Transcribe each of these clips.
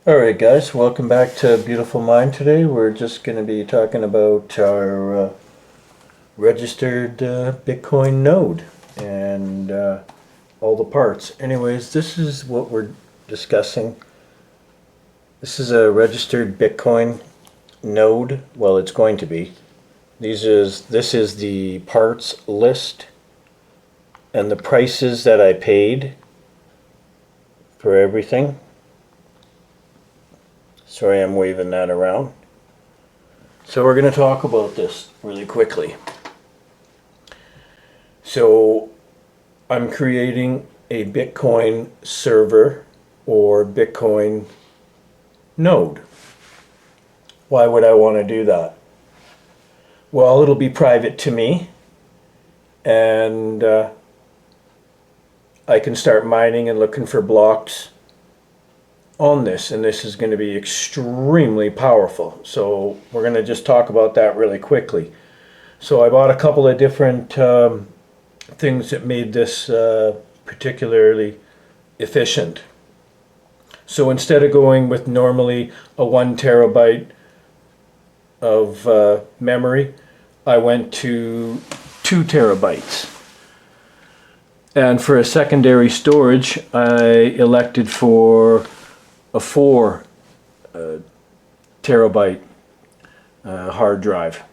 Alright guys, welcome back to Beautiful Mind. Today we're just going to be talking about our registered Bitcoin node and all the parts. Anyways, this is what we're discussing. This is a registered Bitcoin node. Well, it's going to be. This is the parts list and the prices that I paid for everything. Sorry, I'm waving that around. So we're going to talk about this really quickly. So I'm creating a Bitcoin server or Bitcoin node. Why would I want to do that? Well, it'll be private to me, and I can start mining and looking for blocks on this, and this is going to be extremely powerful. So we're going to just talk about that really quickly. So I bought a couple of different things that made this particularly efficient. So instead of going with normally a 1 terabyte of memory, I went to 2 terabytes. And for a secondary storage, I elected for a 4 terabyte hard drive.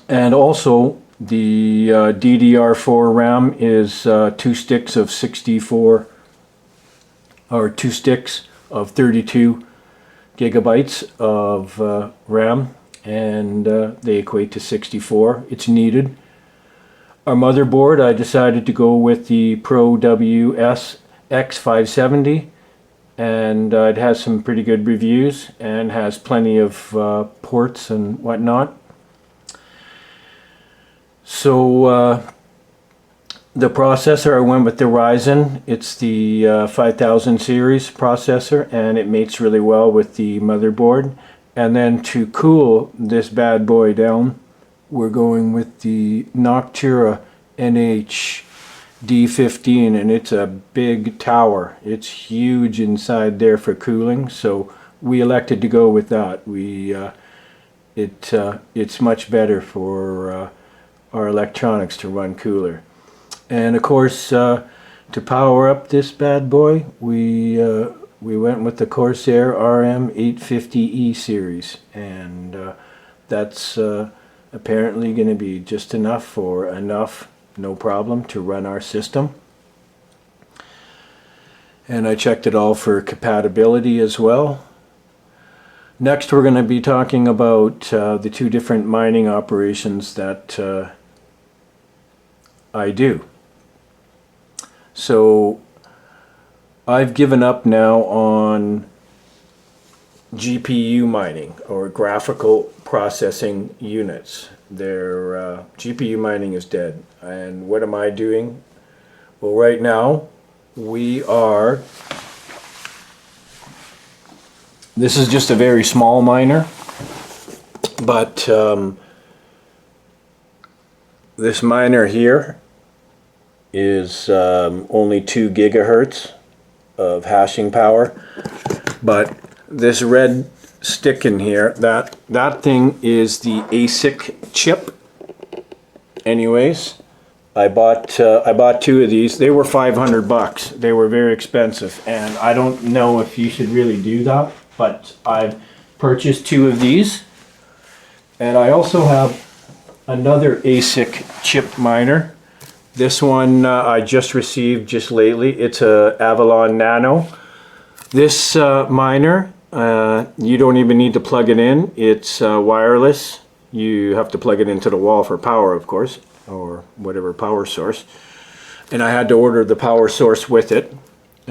And also the DDR4 RAM is 2 sticks of 64 or 2 sticks of 32 gigabytes of RAM, and they equate to 64. It's needed. Our motherboard, I decided to go with the Pro WS X570. And it has some pretty good reviews and has plenty of ports and whatnot. So the processor, I went with the Ryzen. It's the 5000 series processor, and it mates really well with the motherboard. And then to cool this bad boy down, we're going with the Noctua NH D15, and it's a big tower. It's huge inside there for cooling, so we elected to go with that. It's much better for our electronics to run cooler. And of course, to power up this bad boy, we went with the Corsair RM850E series, and that's apparently going to be just enough for no problem to run our system. And I checked it all for compatibility as well. Next, we're going to be talking about the 2 different mining operations that I do. So I've given up now on GPU mining, or graphical processing units. Their GPU mining is dead. And what am I doing? Well, right now this is just a very small miner, but this miner here is only 2 gigahertz of hashing power, but this red stick in here, that thing is the ASIC chip. Anyways, I bought 2 of these. They were $500. They were very expensive, and I don't know if you should really do that, but I've purchased 2 of these. And I also have another ASIC chip miner. This one I just received just lately. It's a Avalon Nano. This miner, you don't even need to plug it in. It's wireless. You have to plug it into the wall for power, of course, or whatever power source. And I had to order the power source with it.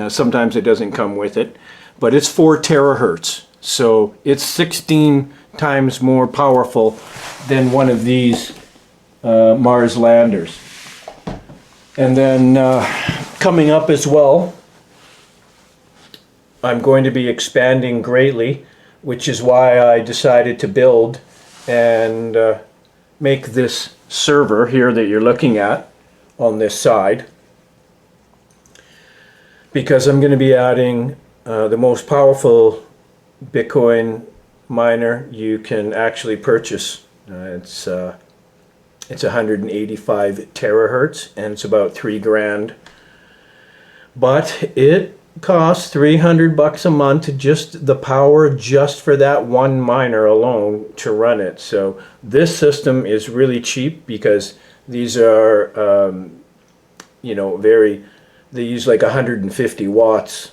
Sometimes it doesn't come with it, but it's 4 terahertz. So it's 16 times more powerful than one of these Mars landers. And then coming up as well, I'm going to be expanding greatly, which is why I decided to build and make this server here that you're looking at on this side, because I'm going to be adding the most powerful Bitcoin miner you can actually purchase. It's 185 terahertz, and it's about $3 grand. But it costs $300 a month, just the power just for that one miner alone to run it. So this system is really cheap because these are, they use like 150 watts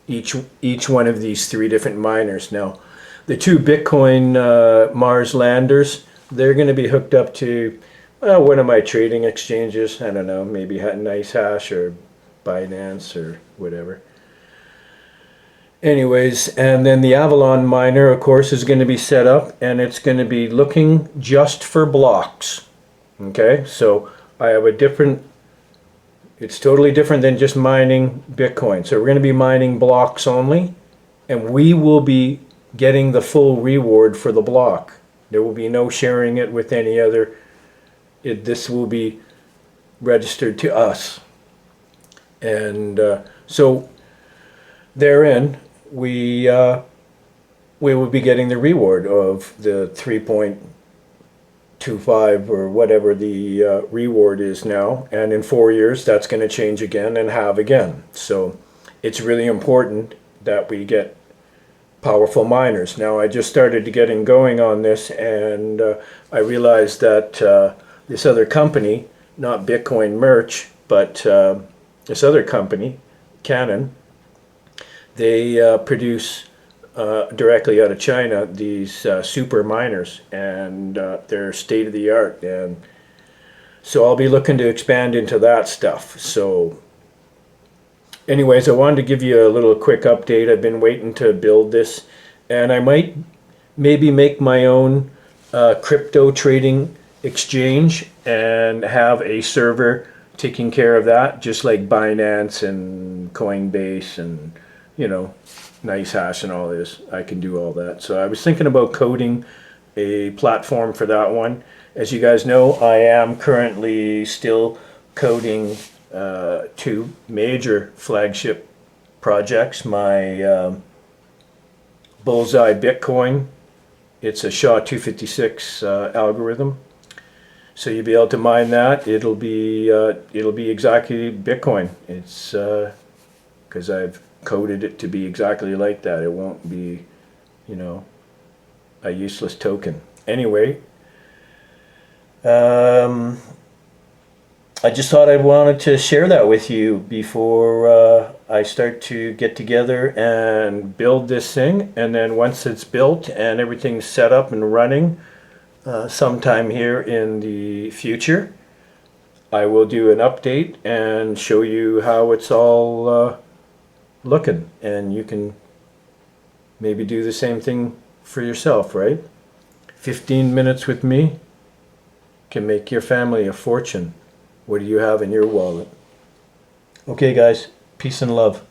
each one of these 3 different miners. Now, the 2 Bitcoin Mars landers, they're going to be hooked up to one of my trading exchanges. I don't know, maybe NiceHash or Binance or whatever. Anyways, and then the Avalon miner, of course, is going to be set up, and it's going to be looking just for blocks. Okay, so I have a different, it's totally different than just mining Bitcoin. So we're going to be mining blocks only, and we will be getting the full reward for the block. There will be no sharing it with any other. This will be registered to us. And so therein, we will be getting the reward of the 3.25 or whatever the reward is now. And in 4 years, that's going to change again and halve again. So it's really important that we get powerful miners. Now, I just started getting going on this, and I realized that this other company, not Bitcoin Merch, but this other company, GANN, they produce directly out of China these super miners, and they're state of the art. And so I'll be looking to expand into that stuff. So anyways, I wanted to give you a little quick update. I've been waiting to build this, and I might maybe make my own crypto trading exchange and have a server taking care of that, just like Binance and Coinbase and, NiceHash and all this. I can do all that. So I was thinking about coding a platform for that one. As you guys know, I am currently still coding 2 major flagship projects. My Bullseye Bitcoin, it's a SHA-256 algorithm. So you'll be able to mine that. It'll be exactly Bitcoin. It's because I've coded it to be exactly like that. It won't be, a useless token. Anyway, I just thought I wanted to share that with you before I start to get together and build this thing. And then once it's built and everything's set up and running, sometime here in the future, I will do an update and show you how it's all looking, and you can maybe do the same thing for yourself, right? 15 minutes with me can make your family a fortune. What do you have in your wallet? Okay, guys, peace and love.